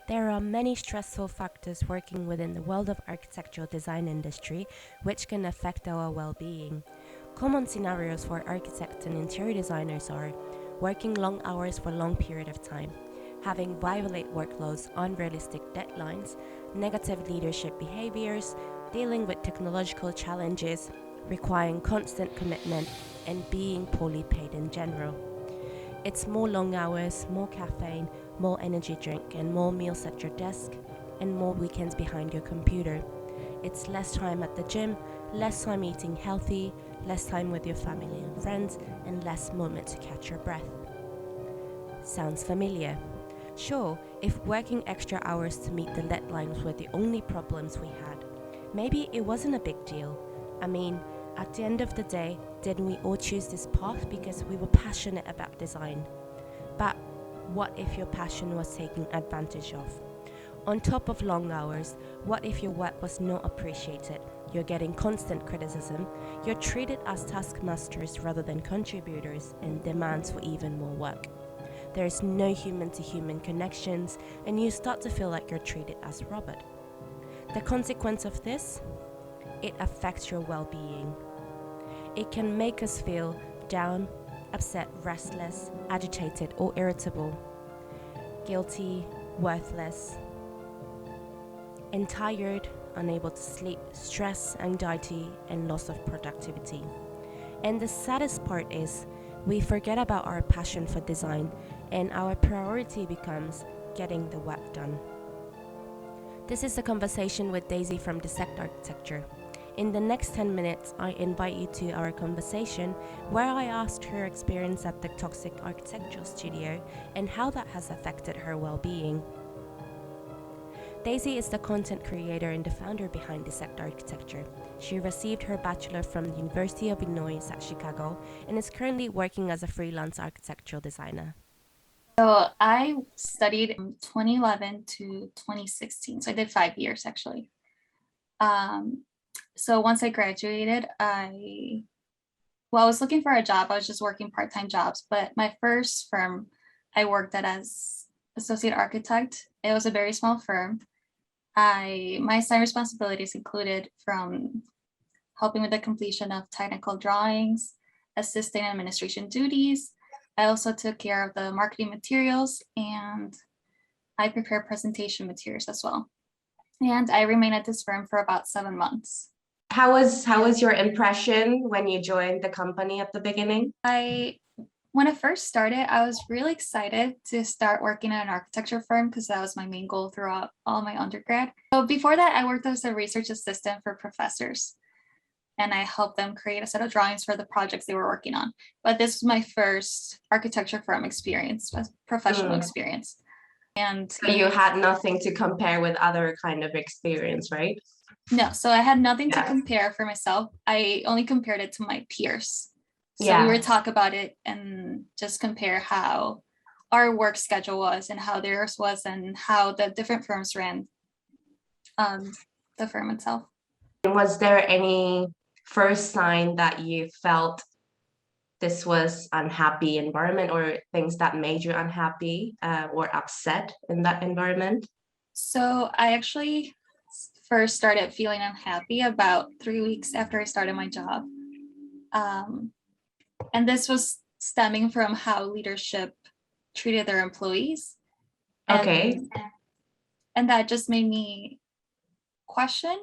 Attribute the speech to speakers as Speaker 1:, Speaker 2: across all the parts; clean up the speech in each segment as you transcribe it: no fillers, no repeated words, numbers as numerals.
Speaker 1: There are many stressful factors working within the world of architectural design industry which can affect our well-being. Common scenarios for architects and interior designers are working long hours for a long period of time, having violent workloads, unrealistic deadlines, negative leadership behaviors, dealing with technological challenges, requiring constant commitment, and being poorly paid in general. It's more long hours, more caffeine, more energy drink, and more meals at your desk, and more weekends behind your computer. It's less time at the gym, less time eating healthy, less time with your family and friends, and less moment to catch your breath. Sounds familiar? Sure, if working extra hours to meet the deadlines were the only problems we had, maybe it wasn't a big deal. I mean, at the end of the day, didn't we all choose this path because we were passionate about design? But what if your passion was taken advantage of? On top of long hours, what if your work was not appreciated? You're getting constant criticism, you're treated as taskmasters rather than contributors, and demands for even more work. There's no human-to-human connections, and you start to feel like you're treated as robot. The consequence of this? It affects your well-being. It can make us feel down, upset, restless, agitated, or irritable, guilty, worthless, and tired, unable to sleep, stress, anxiety, and loss of productivity. And the saddest part is, we forget about our passion for design, and our priority becomes getting the work done. This is a conversation with Daisey from Dissect Architecture. In the next 10 minutes, I invite you to our conversation where I asked her experience at the toxic architectural studio and how that has affected her well-being. Daisey is the content creator and the founder behind Dissect Architecture. She received her bachelor from the University of Illinois at Chicago and is currently working as a freelance architectural designer.
Speaker 2: So I studied from 2011 to 2016. So I did 5 years actually. So once I graduated, I was looking for a job. I was just working part-time jobs, but my first firm I worked at as associate architect. It was a very small firm. My assigned responsibilities included from helping with the completion of technical drawings, assisting in administration duties. I also took care of the marketing materials and I prepared presentation materials as well. And I remained at this firm for about 7 months.
Speaker 3: How was your impression when you joined the company at the beginning?
Speaker 2: When I first started, I was really excited to start working at an architecture firm because that was my main goal throughout all my undergrad. So before that, I worked as a research assistant for professors and I helped them create a set of drawings for the projects they were working on. But this was my first architecture firm experience, professional experience. And
Speaker 3: so you had nothing to compare with other kind of experience, right?
Speaker 2: No, so I had nothing to compare for myself. I only compared it to my peers. So we would talk about it and just compare how our work schedule was and how theirs was and how the different firms ran the firm itself.
Speaker 3: Was there any first sign that you felt this was unhappy environment or things that made you unhappy or upset in that environment?
Speaker 2: So I actually first started feeling unhappy about 3 weeks after I started my job. And this was stemming from how leadership treated their employees. And that just made me question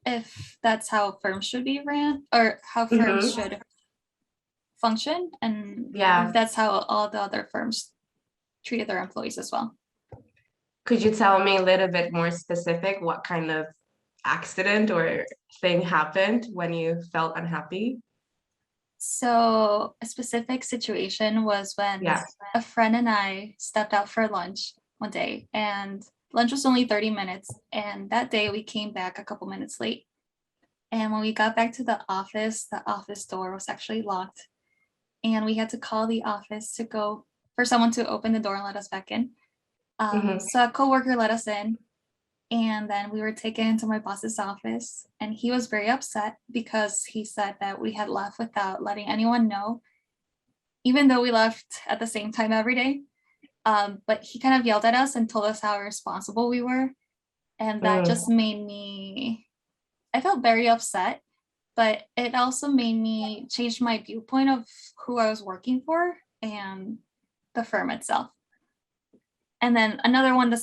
Speaker 2: if that's how firms should be ran or how firms should function and if that's how all the other firms treated their employees as well.
Speaker 3: Could you tell me a little bit more specific what kind of accident or thing happened when you felt unhappy?
Speaker 2: So a specific situation was when a friend and I stepped out for lunch one day and lunch was only 30 minutes. And that day we came back a couple minutes late. And when we got back to the office door was actually locked. And we had to call the office for someone to open the door and let us back in. So a coworker let us in. And then we were taken into my boss's office and he was very upset because he said that we had left without letting anyone know, even though we left at the same time every day. But he kind of yelled at us and told us how irresponsible we were. And that just made me, I felt very upset, but it also made me change my viewpoint of who I was working for and the firm itself. And then another one that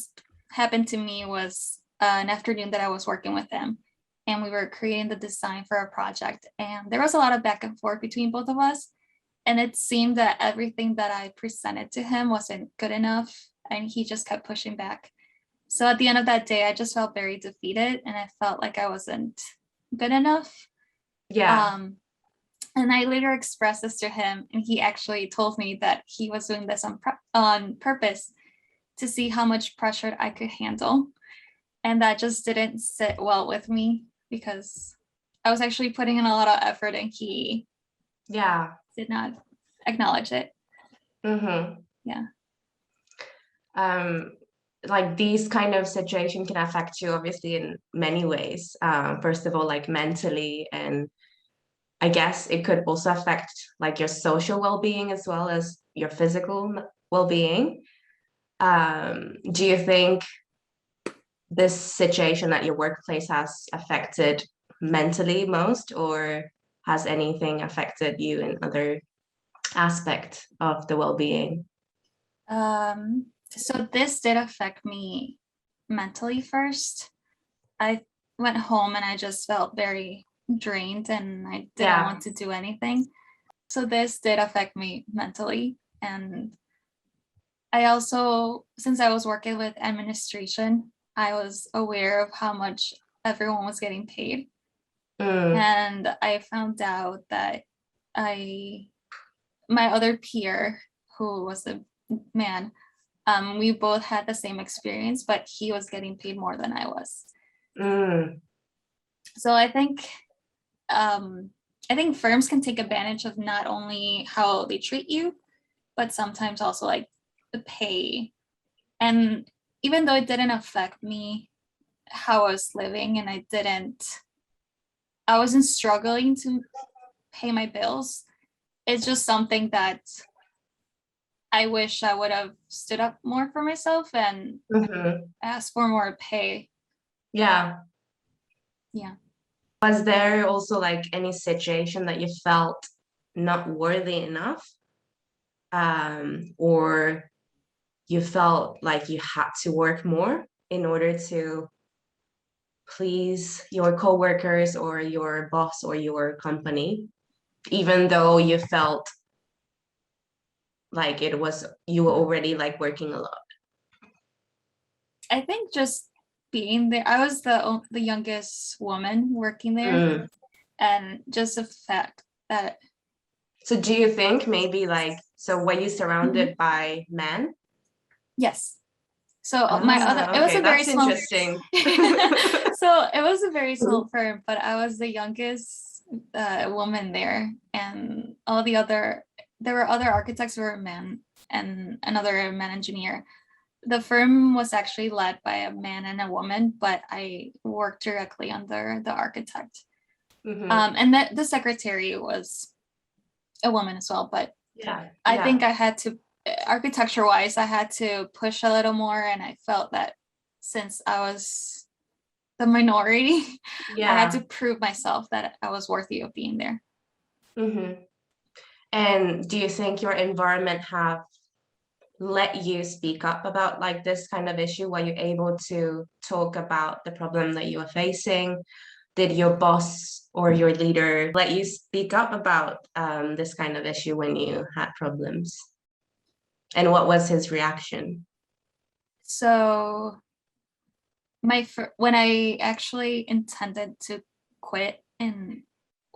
Speaker 2: happened to me was an afternoon that I was working with him, and we were creating the design for a project. And there was a lot of back and forth between both of us. And it seemed that everything that I presented to him wasn't good enough, and he just kept pushing back. So at the end of that day, I just felt very defeated, and I felt like I wasn't good enough.
Speaker 3: Yeah.
Speaker 2: And I later expressed this to him, and he actually told me that he was doing this on purpose to see how much pressure I could handle. And that just didn't sit well with me, because I was actually putting in a lot of effort, and he did not acknowledge it. Yeah.
Speaker 3: Like these kind of situations can affect you obviously in many ways. First of all, like mentally, and I guess it could also affect like your social well-being as well as your physical well-being. Do you think this situation at your workplace has affected mentally most, or has anything affected you in other aspects of the well-being?
Speaker 2: So this did affect me mentally first. I went home and I just felt very drained, and I didn't want to do anything. So this did affect me mentally. And I also, since I was working with administration, I was aware of how much everyone was getting paid. And I found out that my other peer, who was a man, we both had the same experience, but he was getting paid more than I was. So I think firms can take advantage of not only how they treat you, but sometimes also like the pay. And even though it didn't affect me how I was living, and I wasn't struggling to pay my bills, it's just something that I wish I would have stood up more for myself and asked for more pay.
Speaker 3: Yeah. Was there also like any situation that you felt not worthy enough? Or you felt like you had to work more in order to please your coworkers or your boss or your company, even though you felt like you were already like working a lot?
Speaker 2: I think just being there, I was the youngest woman working there, and just the fact that.
Speaker 3: So do you think maybe like, so were you surrounded by men?
Speaker 2: Yes. So it was a very small.
Speaker 3: Interesting.
Speaker 2: So it was a very small firm, but I was the youngest woman there, and there were other architects who were men, and another man engineer. The firm was actually led by a man and a woman, but I worked directly under the architect. And the secretary was a woman as well, but I think I had to, architecture wise, I had to push a little more, and I felt that since I was the minority, I had to prove myself that I was worthy of being there.
Speaker 3: And do you think your environment have let you speak up about like this kind of issue? Were you able to talk about the problem that you were facing? Did your boss or your leader let you speak up about this kind of issue when you had problems? And what was his reaction?
Speaker 2: So when I actually intended to quit, and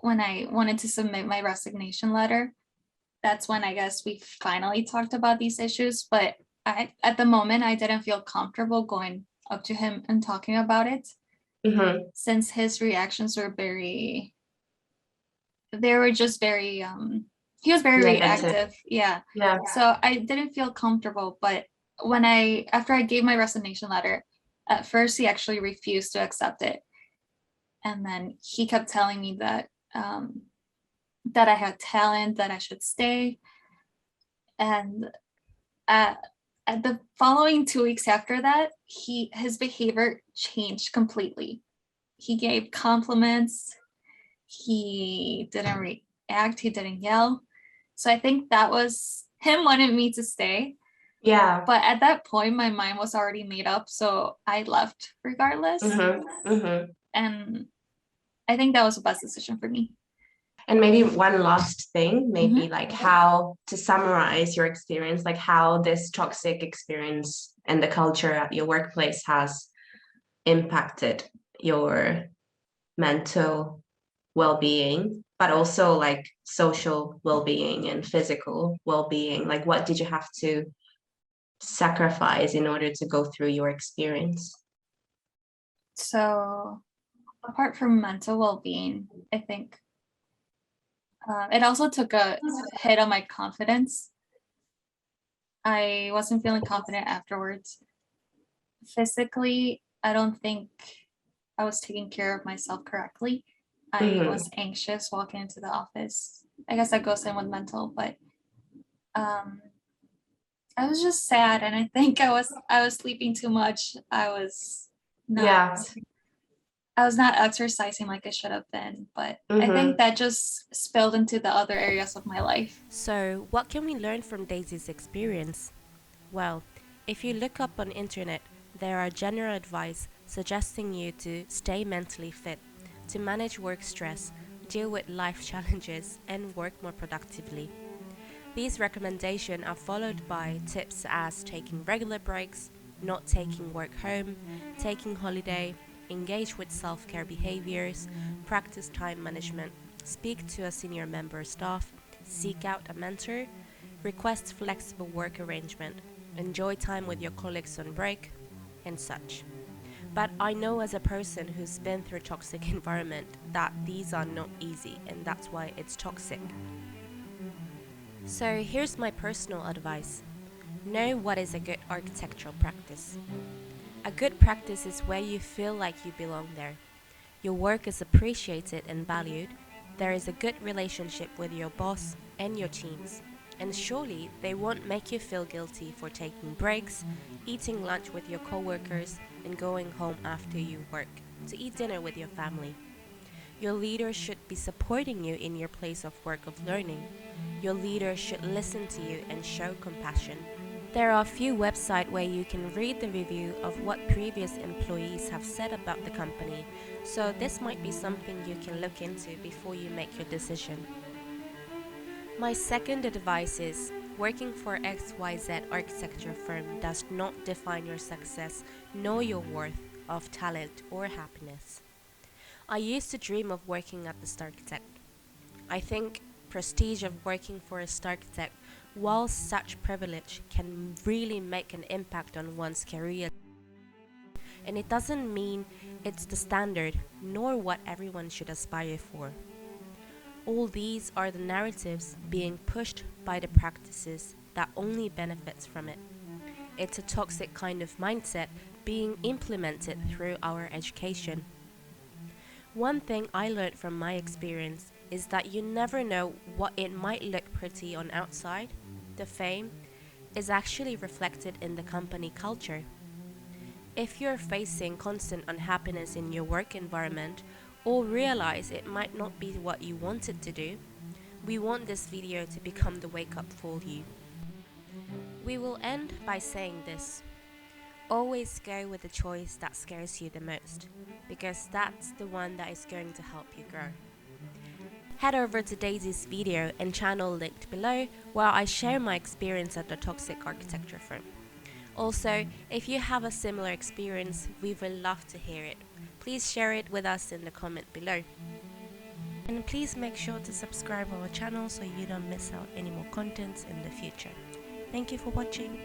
Speaker 2: when I wanted to submit my resignation letter, that's when I guess we finally talked about these issues. But at the moment, I didn't feel comfortable going up to him and talking about it, since his reactions were he was very reactive. Yeah. So I didn't feel comfortable. But after I gave my resignation letter, at first he actually refused to accept it. And then he kept telling me that I had talent, that I should stay. And at the following 2 weeks after that, his behavior changed completely. He gave compliments. He didn't react. He didn't yell. So I think that was him wanting me to stay.
Speaker 3: Yeah.
Speaker 2: But at that point, my mind was already made up. So I left regardless. And I think that was the best decision for me.
Speaker 3: And maybe one last thing, maybe like how to summarize your experience, like how this toxic experience and the culture at your workplace has impacted your mental well-being, but also like social well-being and physical well-being. Like what did you have to sacrifice in order to go through your experience?
Speaker 2: So apart from mental well-being, I think it also took a hit on my confidence. I wasn't feeling confident afterwards. Physically, I don't think I was taking care of myself correctly. I was anxious walking into the office. I guess that goes in with mental, but I was just sad, and I think I was sleeping too much. I was not exercising like I should have been, but I think that just spilled into the other areas of my life.
Speaker 1: So, what can we learn from Daisey's experience? Well, if you look up on internet, there are general advice suggesting you to stay mentally fit, to manage work stress, deal with life challenges, and work more productively. These recommendations are followed by tips as taking regular breaks, not taking work home, taking holiday, engage with self-care behaviors, practice time management, speak to a senior member of staff, seek out a mentor, request flexible work arrangement, enjoy time with your colleagues on break, and such. But I know as a person who's been through a toxic environment that these are not easy, and that's why it's toxic. So here's my personal advice. Know what is a good architectural practice. A good practice is where you feel like you belong there. Your work is appreciated and valued. There is a good relationship with your boss and your teams. And surely they won't make you feel guilty for taking breaks, eating lunch with your coworkers, and going home after you work to eat dinner with your family. Your leader should be supporting you in your place of work of learning. Your leader should listen to you and show compassion. There are a few websites where you can read the review of what previous employees have said about the company, so this might be something you can look into before you make your decision. My second advice is, working for XYZ architecture firm does not define your success nor your worth of talent or happiness. I used to dream of working at the Starchitect. I think prestige of working for a Starchitect, while such privilege can really make an impact on one's career. And it doesn't mean it's the standard, nor what everyone should aspire for. All these are the narratives being pushed by the practices that only benefits from it. It's a toxic kind of mindset being implemented through our education. One thing I learned from my experience is that you never know what it might look pretty on outside. The fame is actually reflected in the company culture. If you're facing constant unhappiness in your work environment or realize it might not be what you wanted to do, we want this video to become the wake-up for you. We will end by saying this. Always go with the choice that scares you the most, because that's the one that is going to help you grow. Head over to Daisey's video and channel linked below, where I share my experience at the toxic architecture firm. Also, if you have a similar experience, we would love to hear it. Please share it with us in the comment below. And please make sure to subscribe our channel so you don't miss out any more contents in the future. Thank you for watching.